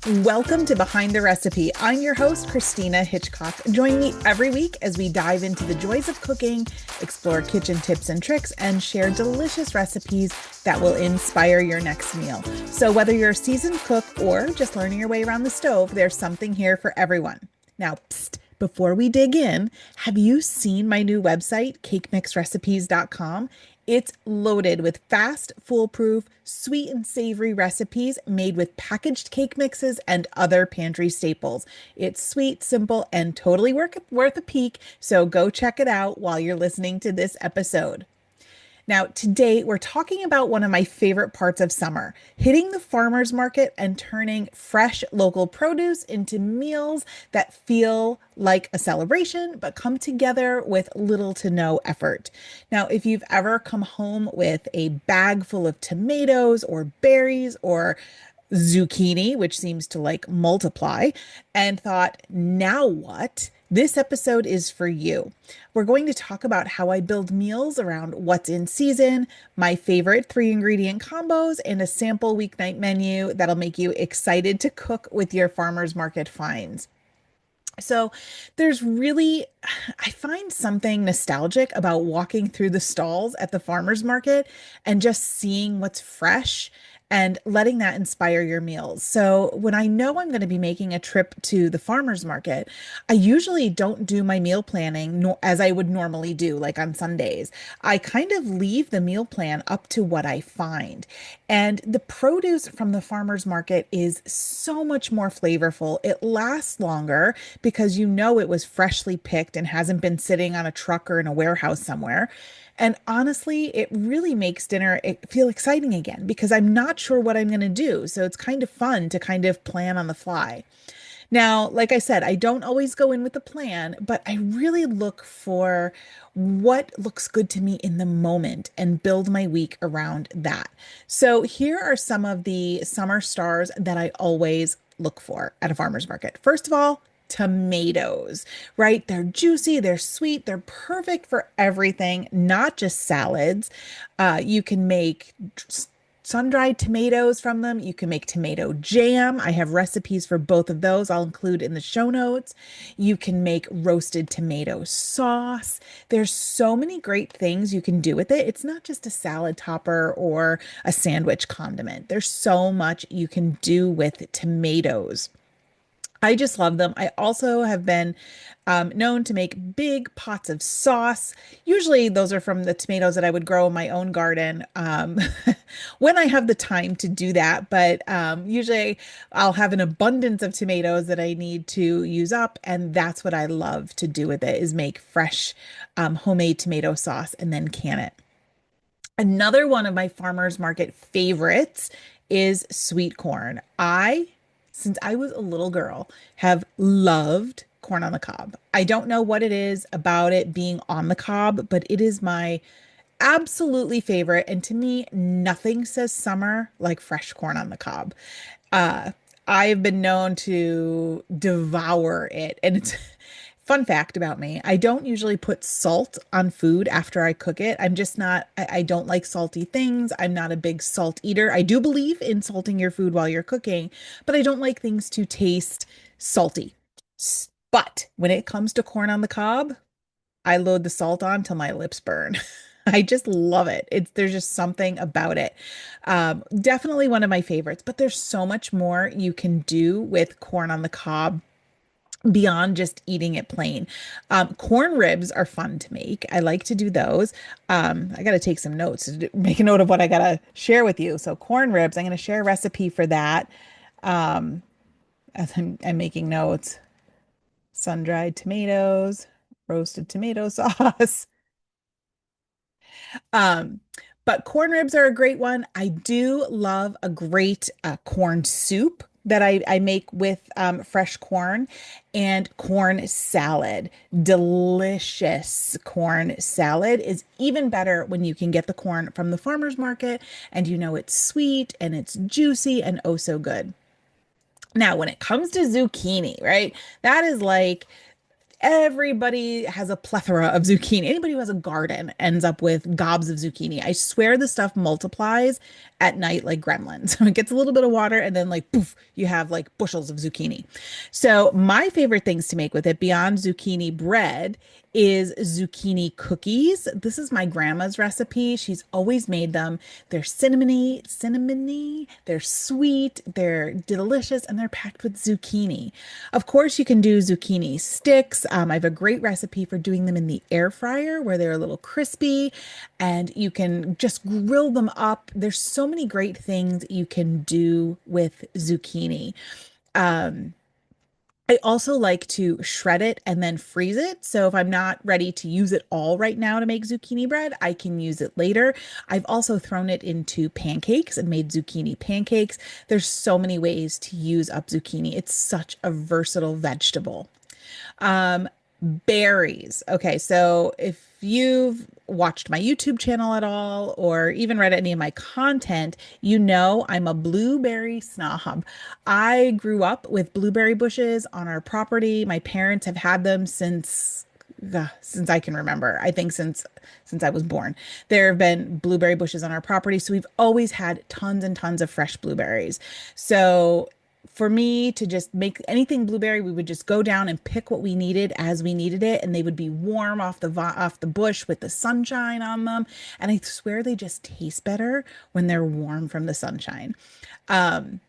Welcome to Behind the Recipe. I'm your host, Christina Hitchcock. Join me every week as we dive into the joys of cooking, explore kitchen tips and tricks, and share delicious recipes that will inspire your next meal. So, whether you're a seasoned cook or just learning your way around the stove, there's something here for everyone. Now, psst, before we dig in, have you seen my new website, cakemixrecipes.com? It's loaded with fast, foolproof, sweet and savory recipes made with packaged cake mixes and other pantry staples. It's sweet, simple, and totally worth a peek, so go check it out while you're listening to this episode. Now, today we're talking about one of my favorite parts of summer, hitting the farmer's market and turning fresh local produce into meals that feel like a celebration, but come together with little to no effort. Now, if you've ever come home with a bag full of tomatoes or berries or zucchini, which seems to like multiply, and thought, now what? This episode is for you. We're going to talk about how I build meals around what's in season, my favorite 3-ingredient combos, and a sample weeknight menu that'll make you excited to cook with your farmer's market finds. So there's really, I find something nostalgic about walking through the stalls at the farmer's market and just seeing what's fresh and letting that inspire your meals. So when I know I'm going to be making a trip to the farmer's market, I usually don't do my meal planning as I would normally do, like on Sundays. I kind of leave the meal plan up to what I find. And the produce from the farmer's market is so much more flavorful. It lasts longer because you know it was freshly picked and hasn't been sitting on a truck or in a warehouse somewhere. And honestly, it really makes dinner feel exciting again because I'm not sure what I'm going to do. So it's kind of fun to kind of plan on the fly. Now, like I said, I don't always go in with a plan, but I really look for what looks good to me in the moment and build my week around that. So here are some of the summer stars that I always look for at a farmer's market. First of all, tomatoes, right? They're juicy, they're sweet, they're perfect for everything, not just salads. You can make sun-dried tomatoes from them. You can make tomato jam. I have recipes for both of those I'll include in the show notes. You can make roasted tomato sauce. There's so many great things you can do with it. It's not just a salad topper or a sandwich condiment. There's so much you can do with tomatoes. I just love them. I also have been known to make big pots of sauce. Usually, those are from the tomatoes that I would grow in my own garden when I have the time to do that. But usually, I'll have an abundance of tomatoes that I need to use up. And that's what I love to do with it is make fresh homemade tomato sauce and then can it. Another one of my farmers market favorites is sweet corn. Since I was a little girl, have loved corn on the cob. I don't know what it is about it being on the cob, but it is my absolutely favorite. And to me, nothing says summer like fresh corn on the cob. Uh, I've been known to devour it. And it's fun fact about me, I don't usually put salt on food after I cook it. I'm just not, I don't like salty things. I'm not a big salt eater. I do believe in salting your food while you're cooking, but I don't like things to taste salty. But when it comes to corn on the cob, I load the salt on till my lips burn. I just love it. There's just something about it. Definitely one of my favorites, but there's so much more you can do with corn on the cob beyond just eating it plain. Corn ribs are fun to make. I like to do those. I got to take some notes to make a note of what I got to share with you. So corn ribs, I'm going to share a recipe for that. As I'm making notes, sun-dried tomatoes, roasted tomato sauce. Um, but corn ribs are a great one. I do love a great corn soup that I make with fresh corn and corn salad. Delicious corn salad is even better when you can get the corn from the farmer's market and you know it's sweet and it's juicy and oh so good. Now, when it comes to zucchini, right? That is like everybody has a plethora of zucchini. Anybody who has a garden ends up with gobs of zucchini. I swear the stuff multiplies at night like gremlins. So it gets a little bit of water and then like poof, you have like bushels of zucchini. So my favorite things to make with it beyond zucchini bread is zucchini cookies. This is my grandma's recipe. She's always made them. They're cinnamony, they're sweet, they're delicious, and they're packed with zucchini. Of course, you can do zucchini sticks. I have a great recipe for doing them in the air fryer where they're a little crispy and you can just grill them up. There's so many great things you can do with zucchini. Um, I also like to shred it and then freeze it. So if I'm not ready to use it all right now to make zucchini bread, I can use it later. I've also thrown it into pancakes and made zucchini pancakes. There's so many ways to use up zucchini. It's such a versatile vegetable. Um, Berries. Okay, so if you've watched my YouTube channel at all or even read any of my content, you know I'm a blueberry snob. I grew up with blueberry bushes on our property. My parents have had them since I can remember. I think since I was born. There have been blueberry bushes on our property, so we've always had tons and tons of fresh blueberries. So for me to just make anything blueberry, we would just go down and pick what we needed as we needed it, and they would be warm off the bush with the sunshine on them. And I swear they just taste better when they're warm from the sunshine. Um,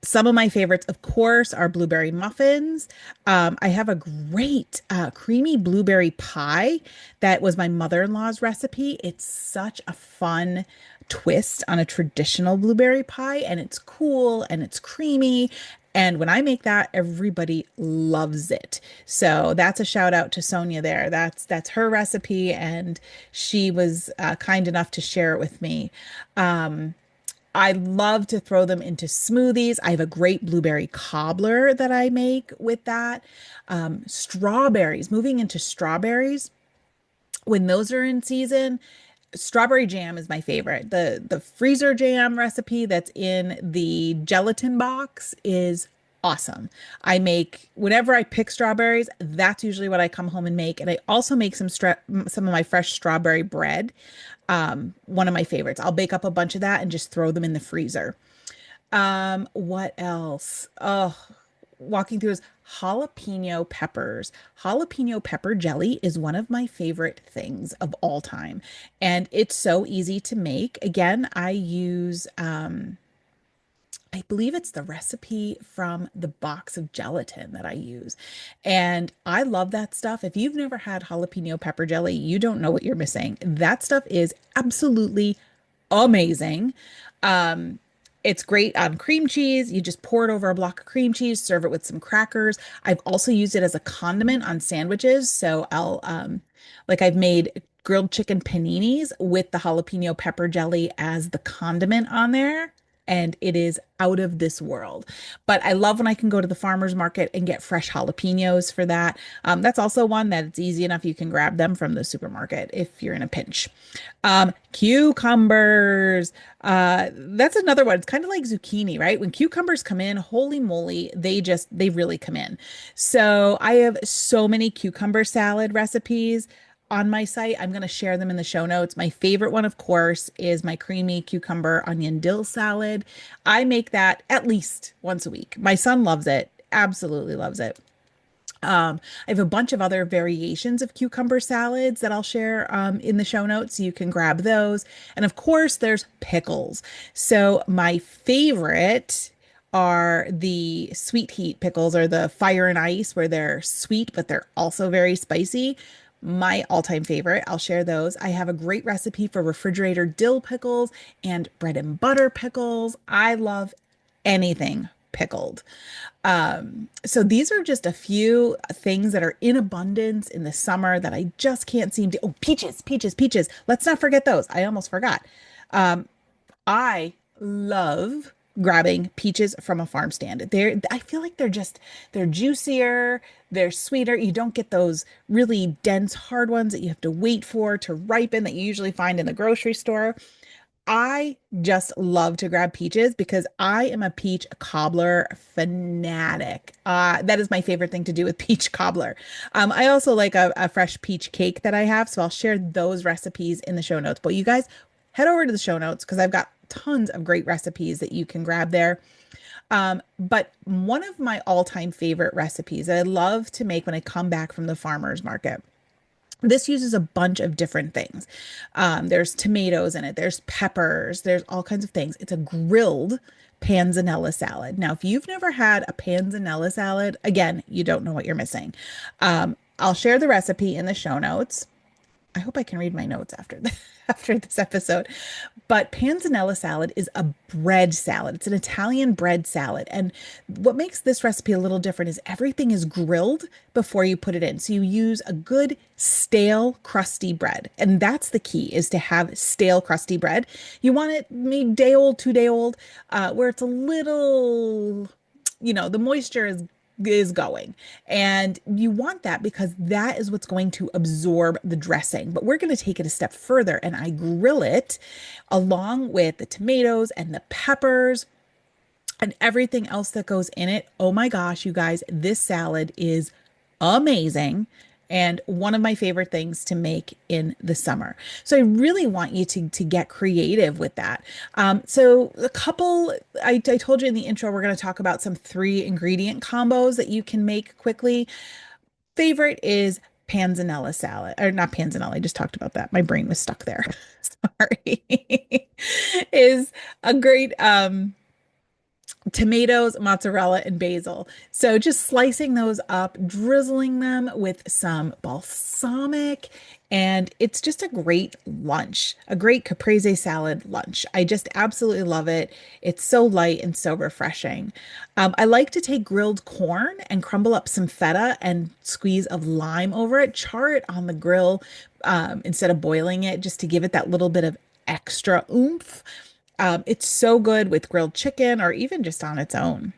some of my favorites, of course, are blueberry muffins. I have a great creamy blueberry pie that was my mother-in-law's recipe. It's such a fun twist on a traditional blueberry pie, and it's cool and it's creamy. And when I make that, everybody loves it. So that's a shout out to Sonia there. That's her recipe, and she was kind enough to share it with me. Um, I love to throw them into smoothies. I have a great blueberry cobbler that I make with that. Strawberries, moving into strawberries, when those are in season, strawberry jam is my favorite. The freezer jam recipe that's in the gelatin box is awesome. I make whenever I pick strawberries, that's usually what I come home and make. And I also make some of my fresh strawberry bread. One of my favorites. I'll bake up a bunch of that and just throw them in the freezer. What else? Oh, walking through is jalapeno peppers. Jalapeno pepper jelly is one of my favorite things of all time. And it's so easy to make. Again, I use I believe it's the recipe from the box of gelatin that I use. And I love that stuff. If you've never had jalapeno pepper jelly, you don't know what you're missing. That stuff is absolutely amazing. Um, it's great on cream cheese. You just pour it over a block of cream cheese, serve it with some crackers. I've also used it as a condiment on sandwiches. So like I've made grilled chicken paninis with the jalapeno pepper jelly as the condiment on there. And it is out of this world. But I love when I can go to the farmer's market and get fresh jalapenos for that. That's also one that it's easy enough. You can grab them from the supermarket if you're in a pinch. Cucumbers. That's another one. It's kind of like zucchini, right? When cucumbers come in, holy moly, they really come in. So I have so many cucumber salad recipes on my site. I'm going to share them in the show notes. My favorite one, of course, is my creamy cucumber onion dill salad. I make that at least once a week. My son loves it, absolutely loves it. I have a bunch of other variations of cucumber salads that I'll share in the show notes. So you can grab those. And of course, there's pickles. So my favorite are the sweet heat pickles or the fire and ice, where they're sweet, but they're also very spicy. My all-time favorite. I'll share those. I have a great recipe for refrigerator dill pickles and bread and butter pickles. I love anything pickled. So these are just a few things that are in abundance in the summer that I just can't seem to. Oh, peaches, peaches, peaches. Let's not forget those. I almost forgot. I love grabbing peaches from a farm stand. I feel like they're juicier, they're sweeter. You don't get those really dense, hard ones that you have to wait for to ripen that you usually find in the grocery store. I just love to grab peaches because I am a peach cobbler fanatic. That is my favorite thing to do with peach cobbler. I also like a fresh peach cake that I have, so I'll share those recipes in the show notes. But you guys, head over to the show notes because I've got tons of great recipes that you can grab there. But one of my all-time favorite recipes that I love to make when I come back from the farmer's market, this uses a bunch of different things. There's tomatoes in it, there's peppers, there's all kinds of things. It's a grilled panzanella salad. Now, if you've never had a panzanella salad, again, you don't know what you're missing. I'll share the recipe in the show notes. I hope I can read my notes after after this episode. But panzanella salad is a bread salad. It's an Italian bread salad. And what makes this recipe a little different is everything is grilled before you put it in. So you use a good stale, crusty bread. And that's the key, is to have stale, crusty bread. You want it maybe day old, 2 day old, where it's a little, the moisture is going. And you want that because that is what's going to absorb the dressing. But we're going to take it a step further, and I grill it along with the tomatoes and the peppers and everything else that goes in it. Oh my gosh, you guys, this salad is amazing and one of my favorite things to make in the summer. So I really want you to get creative with that. So a couple, I told you in the intro, we're going to talk about some 3 ingredient combos that you can make quickly. Favorite is panzanella salad, or not panzanella. I just talked about that. My brain was stuck there. Sorry. Is a great tomatoes, mozzarella, and basil. So just slicing those up, drizzling them with some balsamic, and it's just a great lunch, a great caprese salad lunch. I just absolutely love it. It's so light and so refreshing. I like to take grilled corn and crumble up some feta and squeeze of lime over it, char it on the grill instead of boiling it, just to give it that little bit of extra oomph. It's so good with grilled chicken or even just on its own.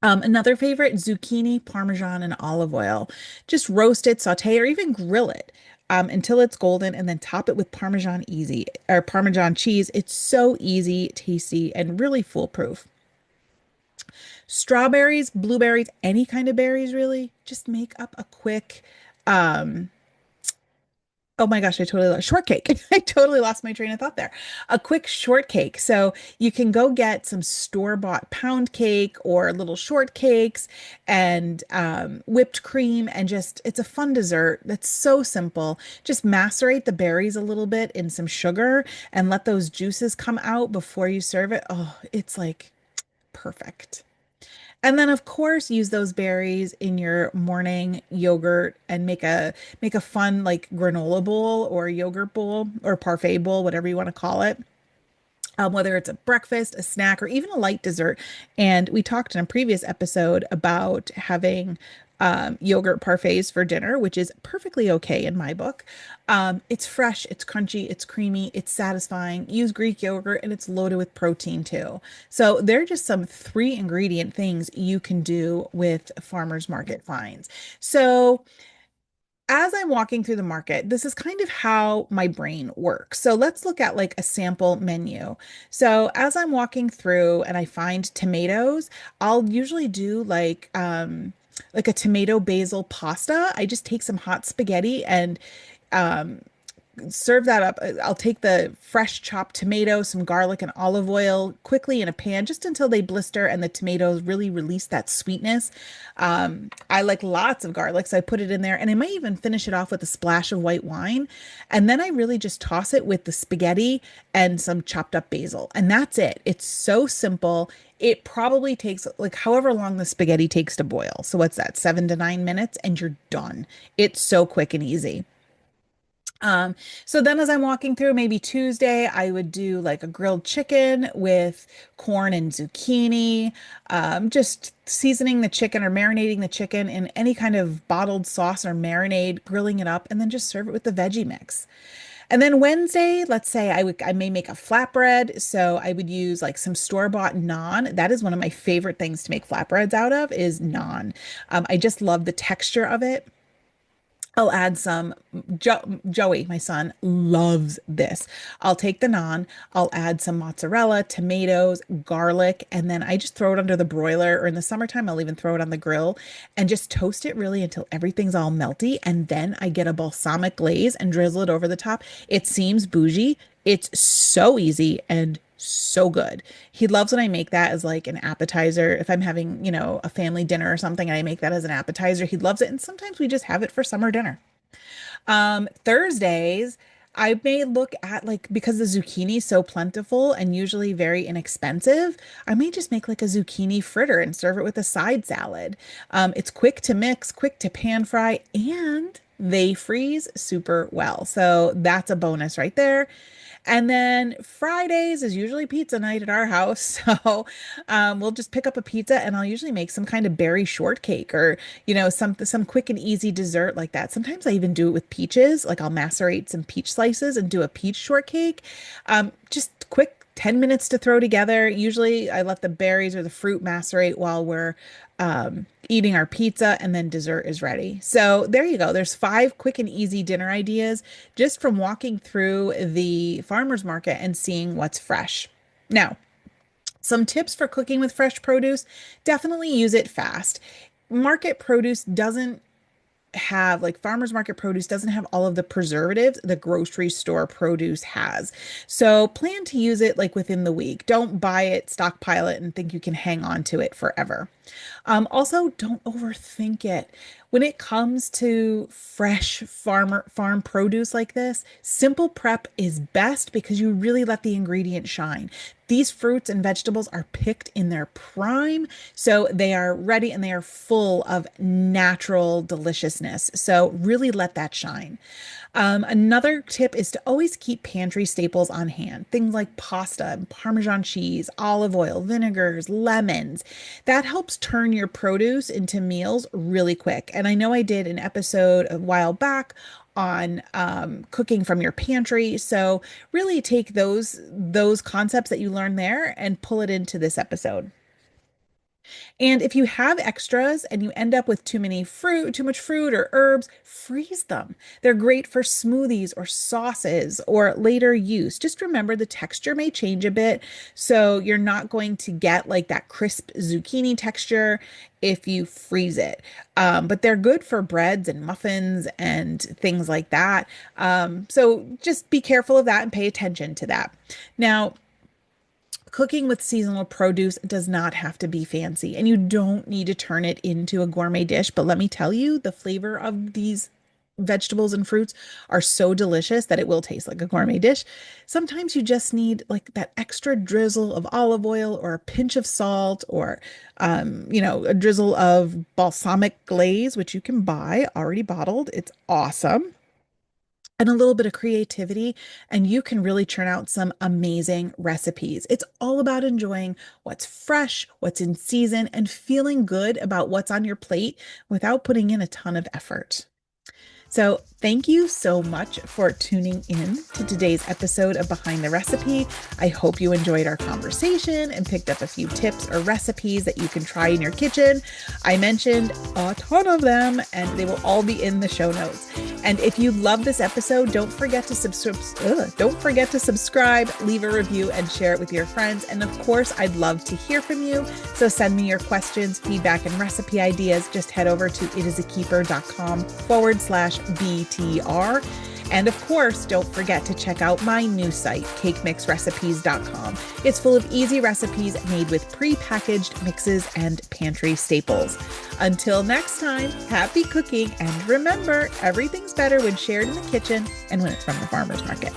Another favorite, zucchini, parmesan, and olive oil. Just roast it, saute, or even grill it until it's golden, and then top it with Parmesan cheese. It's so easy, tasty, and really foolproof. Strawberries, blueberries, any kind of berries, really. Just make up a quick, oh my gosh, I totally lost shortcake. I totally lost my train of thought there. A quick shortcake. So you can go get some store-bought pound cake or little shortcakes and whipped cream, and just, it's a fun dessert that's so simple. Just macerate the berries a little bit in some sugar and let those juices come out before you serve it. Oh, it's like perfect. And then of course use those berries in your morning yogurt and make a fun like granola bowl or yogurt bowl or parfait bowl, whatever you want to call it. Whether it's a breakfast, a snack, or even a light dessert. And we talked in a previous episode about having yogurt parfaits for dinner, which is perfectly okay in my book. It's fresh, it's crunchy, it's creamy, it's satisfying. Use Greek yogurt, and it's loaded with protein too. So there are just some 3 ingredient things you can do with farmers market finds. So as I'm walking through the market, this is kind of how my brain works. So let's look at like a sample menu. So as I'm walking through and I find tomatoes, I'll usually do like a tomato basil pasta. I just take some hot spaghetti and um serve that up. I'll take the fresh chopped tomato, some garlic and olive oil quickly in a pan just until they blister and the tomatoes really release that sweetness. I like lots of garlic, so I put it in there, and I might even finish it off with a splash of white wine. And then I really just toss it with the spaghetti and some chopped up basil. And that's it. It's so simple. It probably takes like however long the spaghetti takes to boil. So what's that, 7 to 9 minutes, and you're done. It's so quick and easy. So then as I'm walking through, maybe Tuesday, I would do like a grilled chicken with corn and zucchini, just seasoning the chicken or marinating the chicken in any kind of bottled sauce or marinade, grilling it up, and then just serve it with the veggie mix. And then Wednesday, let's say I may make a flatbread. So I would use like some store-bought naan. That is one of my favorite things to make flatbreads out of, is naan. I just love the texture of it. I'll add some, Joey, my son, loves this. I'll take the naan, I'll add some mozzarella, tomatoes, garlic, and then I just throw it under the broiler, or in the summertime, I'll even throw it on the grill and just toast it really until everything's all melty. And then I get a balsamic glaze and drizzle it over the top. It seems bougie. It's so easy and So good. He loves when I make that as like an appetizer. If I'm having, a family dinner or something, and I make that as an appetizer, he loves it. And sometimes we just have it for summer dinner. Thursdays, I may look at like because the zucchini is so plentiful and usually very inexpensive, I may just make like a zucchini fritter and serve it with a side salad. It's quick to mix, quick to pan fry, and they freeze super well. So that's a bonus right there. And then Fridays is usually pizza night at our house. So we'll just pick up a pizza and I'll usually make some kind of berry shortcake or, some quick and easy dessert like that. Sometimes I even do it with peaches. Like I'll macerate some peach slices and do a peach shortcake. Just quick 10 minutes to throw together. Usually I let the berries or the fruit macerate while we're eating our pizza, and then dessert is ready. So there you go. There's 5 quick and easy dinner ideas just from walking through the farmer's market and seeing what's fresh. Now, some tips for cooking with fresh produce: definitely use it fast. Market produce doesn't have like farmers market produce doesn't have all of the preservatives the grocery store produce has. So plan to use it like within the week. Don't buy it, stockpile it, and think you can hang on to it forever. Also, don't overthink it. When it comes to fresh farm produce like this, simple prep is best because you really let the ingredients shine. These fruits and vegetables are picked in their prime, so they are ready and they are full of natural deliciousness. So really let that shine. Another tip is to always keep pantry staples on hand. Things like pasta, Parmesan cheese, olive oil, vinegars, lemons. That helps turn your produce into meals really quick. And I know I did an episode a while back on cooking from your pantry. So really take those concepts that you learned there and pull it into this episode. And if you have extras and you end up with too much fruit or herbs, freeze them. They're great for smoothies or sauces or later use. Just remember the texture may change a bit, so you're not going to get like that crisp zucchini texture if you freeze it. But they're good for breads and muffins and things like that. So just be careful of that and pay attention to that. Now, cooking with seasonal produce does not have to be fancy, and you don't need to turn it into a gourmet dish. But let me tell you, the flavor of these vegetables and fruits are so delicious that it will taste like a gourmet dish. Sometimes you just need like that extra drizzle of olive oil or a pinch of salt or, a drizzle of balsamic glaze, which you can buy already bottled. It's awesome, and a little bit of creativity, and you can really churn out some amazing recipes. It's all about enjoying what's fresh, what's in season, and feeling good about what's on your plate without putting in a ton of effort. So thank you so much for tuning in to today's episode of Behind the Recipe. I hope you enjoyed our conversation and picked up a few tips or recipes that you can try in your kitchen. I mentioned a ton of them, and they will all be in the show notes. And if you love this episode, don't forget to subscribe, leave a review, and share it with your friends. And of course, I'd love to hear from you. So send me your questions, feedback, and recipe ideas. Just head over to itisakeeper.com/BTR. And of course, don't forget to check out my new site, cakemixrecipes.com. It's full of easy recipes made with pre-packaged mixes and pantry staples. Until next time, happy cooking, and remember, everything's better when shared in the kitchen and when it's from the farmer's market.